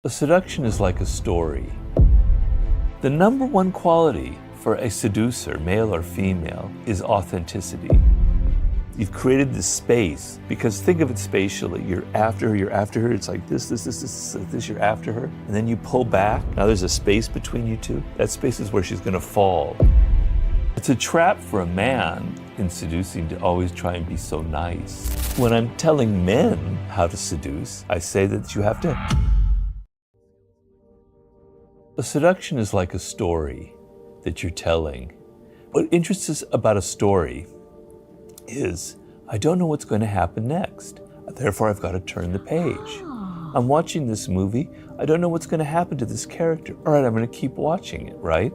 A seduction is like a story. The number one quality for a seducer, male or female, is authenticity. You've created this space, because think of it spatially. You're after her, it's like this, you're after her, and then you pull back. Now there's a space between you two. That space is where she's gonna fall. It's a trap for a man in seducing to always try and be so nice. When I'm telling men how to seduce, I say that you have to. A seduction is like a story that you're telling. What interests us about a story is, I don't know what's going to happen next. Therefore, I've got to turn the page. I'm watching this movie. I don't know what's going to happen to this character. All right, I'm going to keep watching it, right?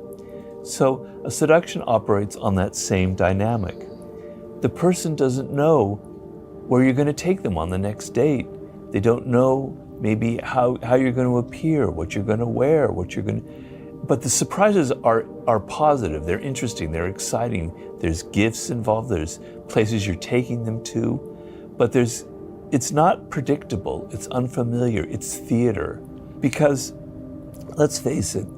So a seduction operates on that same dynamic. The person doesn't know where you're going to take them on the next date. They don't know maybe how you're going to appear, what you're going to wear, but the surprises are positive, they're interesting, they're exciting. There's gifts involved, there's places you're taking them to, but it's not predictable, it's unfamiliar, it's theater. Because, let's face it,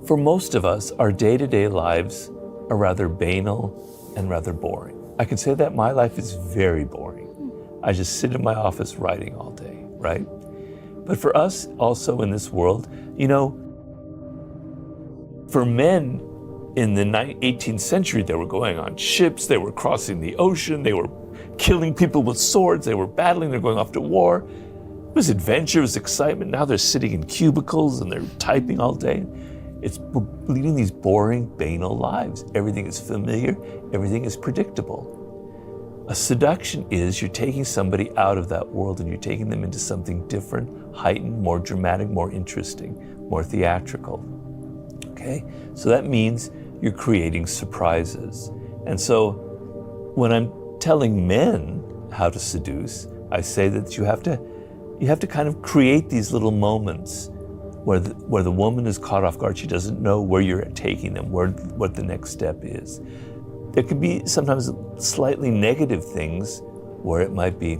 for most of us, our day-to-day lives are rather banal and rather boring. I can say that my life is very boring. I just sit in my office writing all day, right? But for us also in this world, for men in the 18th century, they were going on ships, they were crossing the ocean, they were killing people with swords, they were battling, they're going off to war. It was adventure, it was excitement. Now they're sitting in cubicles and they're typing all day. We're leading these boring, banal lives. Everything is familiar, everything is predictable. A seduction is you're taking somebody out of that world and you're taking them into something different, heightened, more dramatic, more interesting, more theatrical. Okay? So that means you're creating surprises. And so when I'm telling men how to seduce, I say that you have to kind of create these little moments where the woman is caught off guard. She doesn't know where you're taking them, what the next step is. There could be sometimes slightly negative things where it might be,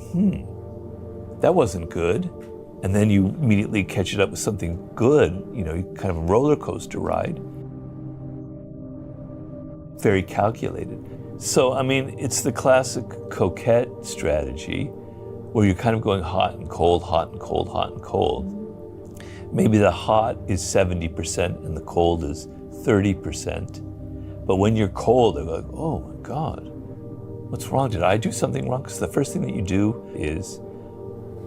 that wasn't good. And then you immediately catch it up with something good, kind of a roller coaster ride. Very calculated. So, it's the classic coquette strategy where you're kind of going hot and cold, hot and cold, hot and cold. Maybe the hot is 70% and the cold is 30%. But when you're cold, they're like, oh my God, what's wrong? Did I do something wrong? Because the first thing that you do is,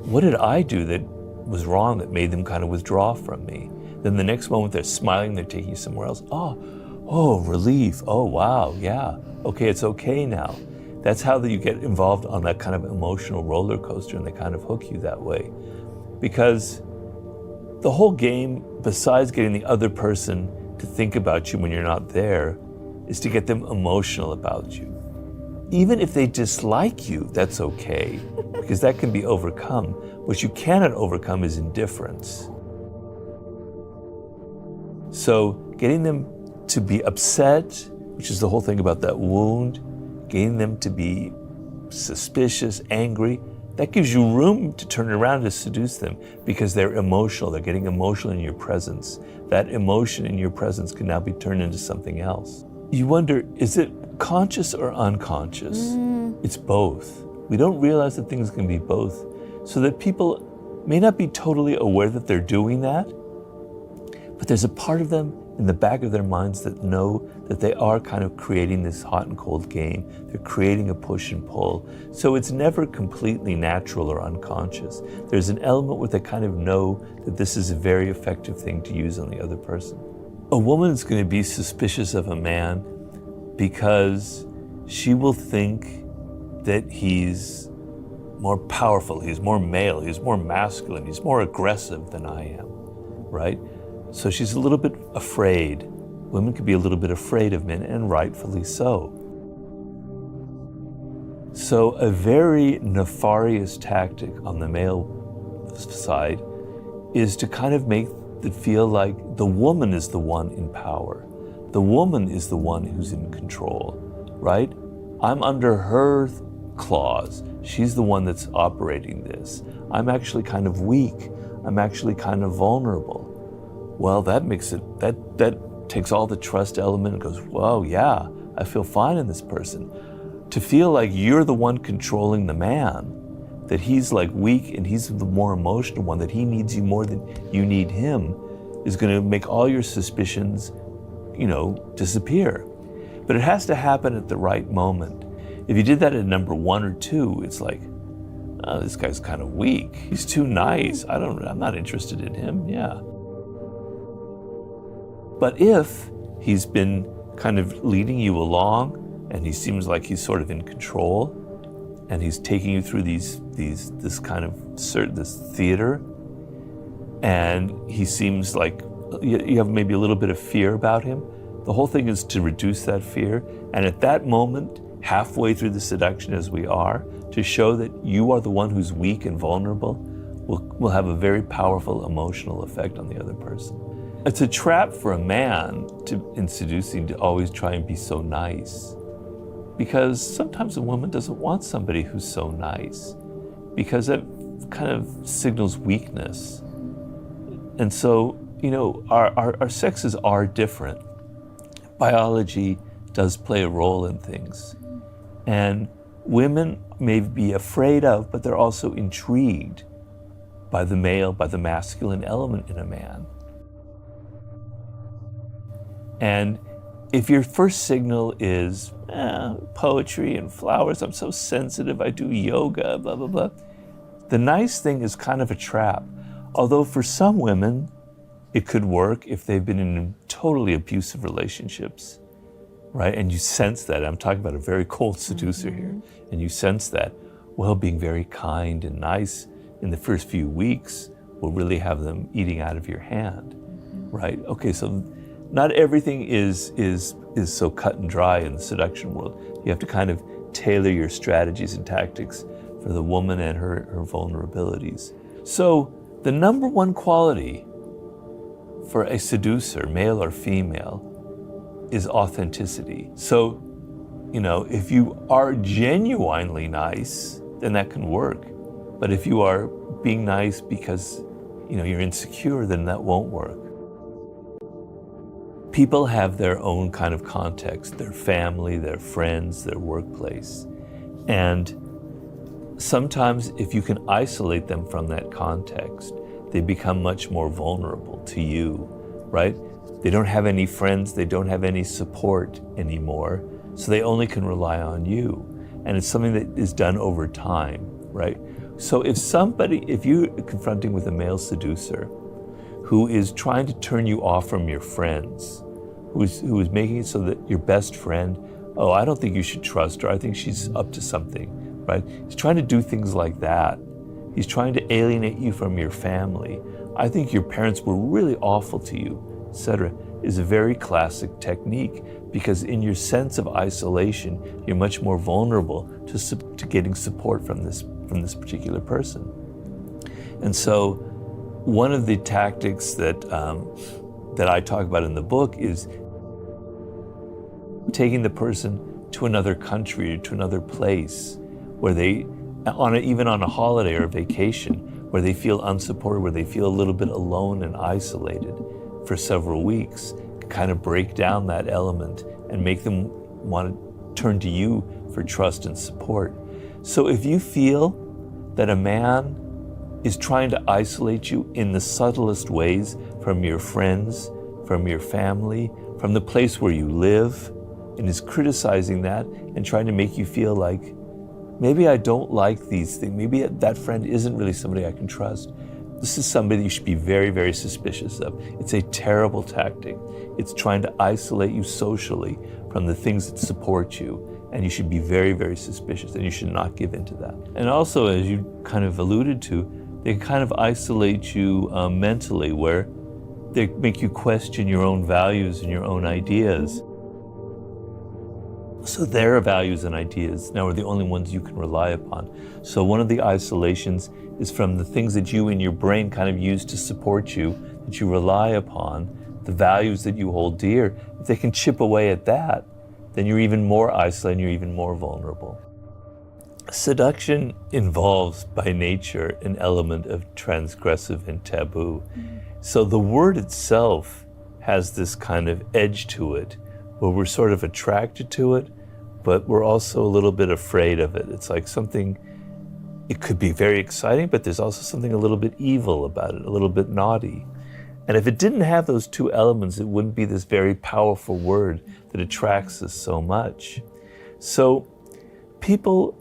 what did I do that was wrong that made them kind of withdraw from me? Then the next moment they're smiling, they're taking you somewhere else. Oh, relief. Oh, wow, yeah. Okay, it's okay now. That's how you get involved on that kind of emotional roller coaster, and they kind of hook you that way. Because the whole game, besides getting the other person to think about you when you're not there, is to get them emotional about you. Even if they dislike you, that's okay, because that can be overcome. What you cannot overcome is indifference. So getting them to be upset, which is the whole thing about that wound, getting them to be suspicious, angry, that gives you room to turn around to seduce them, because they're emotional, they're getting emotional in your presence. That emotion in your presence can now be turned into something else. You wonder, is it conscious or unconscious? It's both. We don't realize that things can be both, so that people may not be totally aware that they're doing that, but there's a part of them in the back of their minds that know that they are kind of creating this hot and cold game. They're creating a push and pull. So it's never completely natural or unconscious. There's an element where they kind of know that this is a very effective thing to use on the other person. A woman is going to be suspicious of a man because she will think that he's more powerful, he's more male, he's more masculine, he's more aggressive than I am, right? So she's a little bit afraid. Women can be a little bit afraid of men, and rightfully so. So a very nefarious tactic on the male side is to kind of make it feel like the woman is the one in power. The woman is the one who's in control, right? I'm under her claws. She's the one that's operating this. I'm actually kind of weak. I'm actually kind of vulnerable. Well, that makes it, that takes all the trust element and goes, whoa, yeah, I feel fine in this person. To feel like you're the one controlling the man, that he's like weak and he's the more emotional one, that he needs you more than you need him, is going to make all your suspicions, disappear. But it has to happen at the right moment. If you did that at number 1 or 2, it's like, oh, this guy's kind of weak. He's too nice. I'm not interested in him. Yeah. But if he's been kind of leading you along and he seems like he's sort of in control and he's taking you through this theater, and he seems like you have maybe a little bit of fear about him, the whole thing is to reduce that fear. And at that moment, halfway through the seduction as we are, to show that you are the one who's weak and vulnerable will have a very powerful emotional effect on the other person. It's a trap for a man in seducing to always try and be so nice, because sometimes a woman doesn't want somebody who's so nice, because that kind of signals weakness. And so, our sexes are different. Biology does play a role in things. And women may be afraid of, but they're also intrigued by the male, by the masculine element in a man. And if your first signal is poetry and flowers, I'm so sensitive, I do yoga, blah, blah, blah, the nice thing is kind of a trap. Although for some women, it could work if they've been in totally abusive relationships, right? And you sense that. I'm talking about a very cold seducer here. And you sense that, well, being very kind and nice in the first few weeks will really have them eating out of your hand, right? Okay, so not everything is so cut and dry in the seduction world. You have to kind of tailor your strategies and tactics for the woman and her vulnerabilities. So the number one quality for a seducer, male or female, is authenticity. So, if you are genuinely nice, then that can work. But if you are being nice because, you're insecure, then that won't work. People have their own kind of context, their family, their friends, their workplace. And sometimes if you can isolate them from that context, they become much more vulnerable to you, right? They don't have any friends, they don't have any support anymore, so they only can rely on you. And it's something that is done over time, right? So if you're confronting with a male seducer who is trying to turn you off from your friends, who is making it so that your best friend, oh, I don't think you should trust her, I think she's up to something, right? He's trying to do things like that. He's trying to alienate you from your family. I think your parents were really awful to you, etc., is a very classic technique, because in your sense of isolation, you're much more vulnerable to getting support from this particular person. And so one of the tactics that I talk about in the book is taking the person to another country, to another place, where they, even on a holiday or a vacation, where they feel unsupported, where they feel a little bit alone and isolated for several weeks, kind of break down that element and make them want to turn to you for trust and support. So if you feel that a man is trying to isolate you in the subtlest ways from your friends, from your family, from the place where you live, and is criticizing that and trying to make you feel like, maybe I don't like these things, maybe that friend isn't really somebody I can trust, this is somebody you should be very, very suspicious of. It's a terrible tactic. It's trying to isolate you socially from the things that support you, and you should be very, very suspicious, and you should not give in to that. And also, as you kind of alluded to, they kind of isolate you mentally, where they make you question your own values and your own ideas. So their values and ideas now are the only ones you can rely upon. So one of the isolations is from the things that you in your brain kind of use to support you, that you rely upon, the values that you hold dear. If they can chip away at that, then you're even more isolated and you're even more vulnerable. Seduction involves by nature an element of transgressive and taboo. So the word itself has this kind of edge to it where we're sort of attracted to it, but we're also a little bit afraid of it. It's like something, it could be very exciting, but there's also something a little bit evil about it, a little bit naughty. And if it didn't have those two elements, it wouldn't be this very powerful word that attracts us so much. So people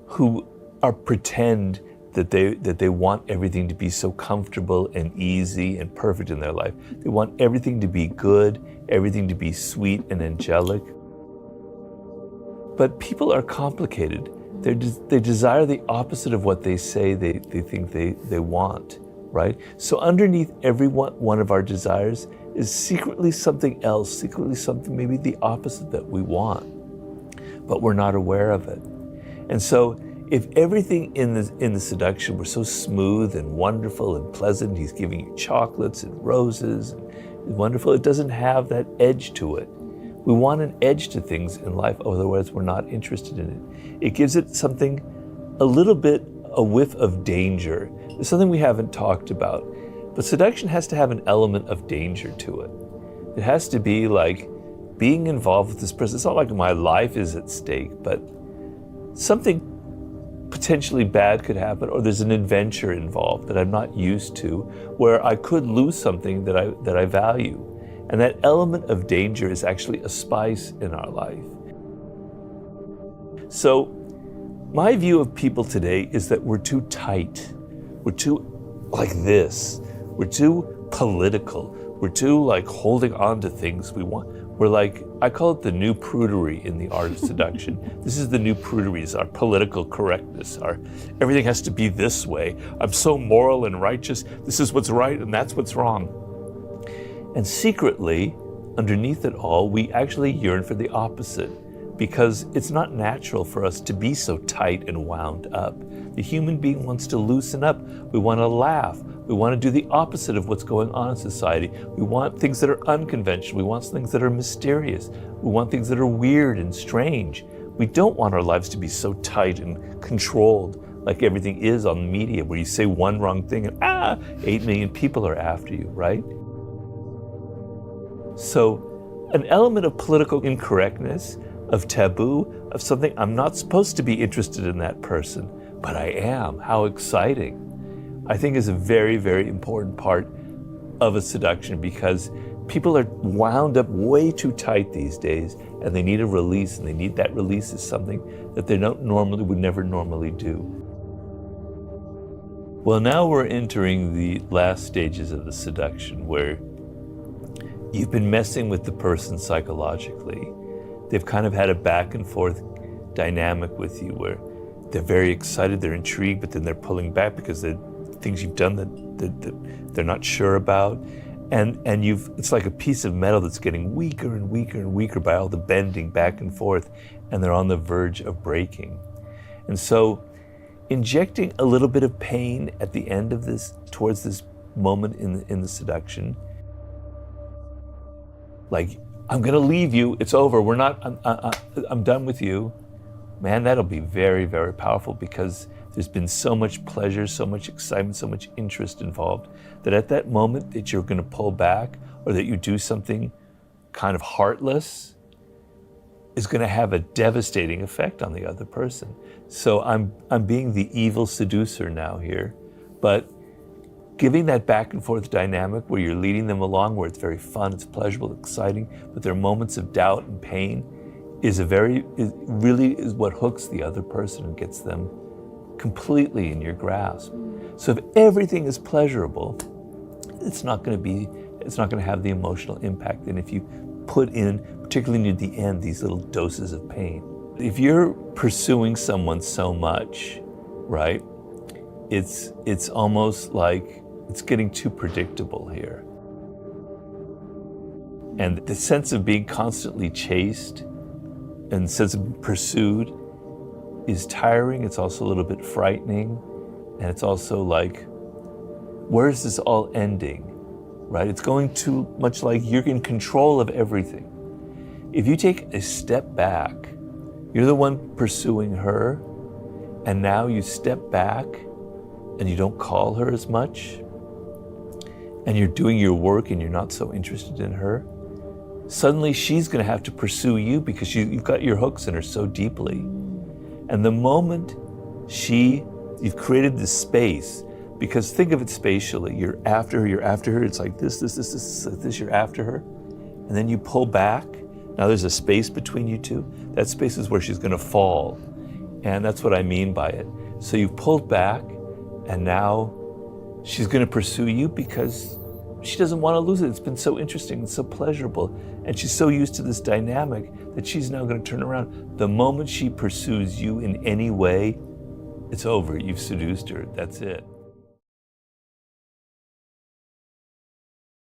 who are pretend that they want everything to be so comfortable and easy and perfect in their life. They want everything to be good, everything to be sweet and angelic. But people are complicated. They desire the opposite of what they say they think they want, right? So underneath every one of our desires is secretly something else, secretly something maybe the opposite that we want, but we're not aware of it. And so if everything in the seduction were so smooth and wonderful and pleasant, he's giving you chocolates and roses, and wonderful, it doesn't have that edge to it. We want an edge to things in life, otherwise we're not interested in it. It gives it something, a little bit, a whiff of danger. It's something we haven't talked about. But seduction has to have an element of danger to it. It has to be like being involved with this person. It's not like my life is at stake, but something potentially bad could happen, or there's an adventure involved that I'm not used to, where I could lose something that I value. And that element of danger is actually a spice in our life. So my view of people today is that we're too tight. We're too like this. We're too political. We're too like holding on to things we want. We're like, I call it the new prudery in the art of seduction. This is the new prudery, is our political correctness. Everything has to be this way. I'm so moral and righteous. This is what's right and that's what's wrong. And secretly, underneath it all, we actually yearn for the opposite, because it's not natural for us to be so tight and wound up. The human being wants to loosen up. We want to laugh. We want to do the opposite of what's going on in society. We want things that are unconventional. We want things that are mysterious. We want things that are weird and strange. We don't want our lives to be so tight and controlled like everything is on the media, where you say one wrong thing and 8 million people are after you, right? So an element of political incorrectness, of taboo, of something, I'm not supposed to be interested in that person, but I am. How exciting. I think is a very, very important part of a seduction, because people are wound up way too tight these days, and they need a release, and they need that release is something that they would never normally do. Well, now we're entering the last stages of the seduction, where you've been messing with the person psychologically. They've kind of had a back and forth dynamic with you where they're very excited, they're intrigued, but then they're pulling back because the things you've done that they're not sure about. And it's like a piece of metal that's getting weaker and weaker and weaker by all the bending back and forth, and they're on the verge of breaking. And so injecting a little bit of pain at the end of this, towards this moment in the seduction, like, I'm gonna leave you, it's over, I'm done with you. Man, that'll be very, very powerful, because there's been so much pleasure, so much excitement, so much interest involved, that at that moment that you're gonna pull back, or that you do something kind of heartless, is gonna have a devastating effect on the other person. So I'm being the evil seducer now here, but giving that back and forth dynamic where you're leading them along, where it's very fun, it's pleasurable, exciting, but there are moments of doubt and pain, really is what hooks the other person and gets them completely in your grasp. So if everything is pleasurable, it's not going to have the emotional impact. And if you put in, particularly near the end, these little doses of pain. If you're pursuing someone so much, right, it's almost like it's getting too predictable here. And the sense of being constantly chased and the sense of being pursued is tiring. It's also a little bit frightening. And it's also like, where is this all ending, right? It's going too much like you're in control of everything. If you take a step back, you're the one pursuing her, and now you step back and you don't call her as much, and you're doing your work and you're not so interested in her, suddenly she's going to have to pursue you because you've got your hooks in her so deeply. And the moment you've created this space, because think of it spatially, you're after her, it's like this, you're after her, and then you pull back. Now there's a space between you two. That space is where she's going to fall, and that's what I mean by it. So you've pulled back, and now she's going to pursue you because she doesn't want to lose it. It's been so interesting and so pleasurable, and she's so used to this dynamic that she's now going to turn around. The moment she pursues you in any way, it's over. You've seduced her. That's it.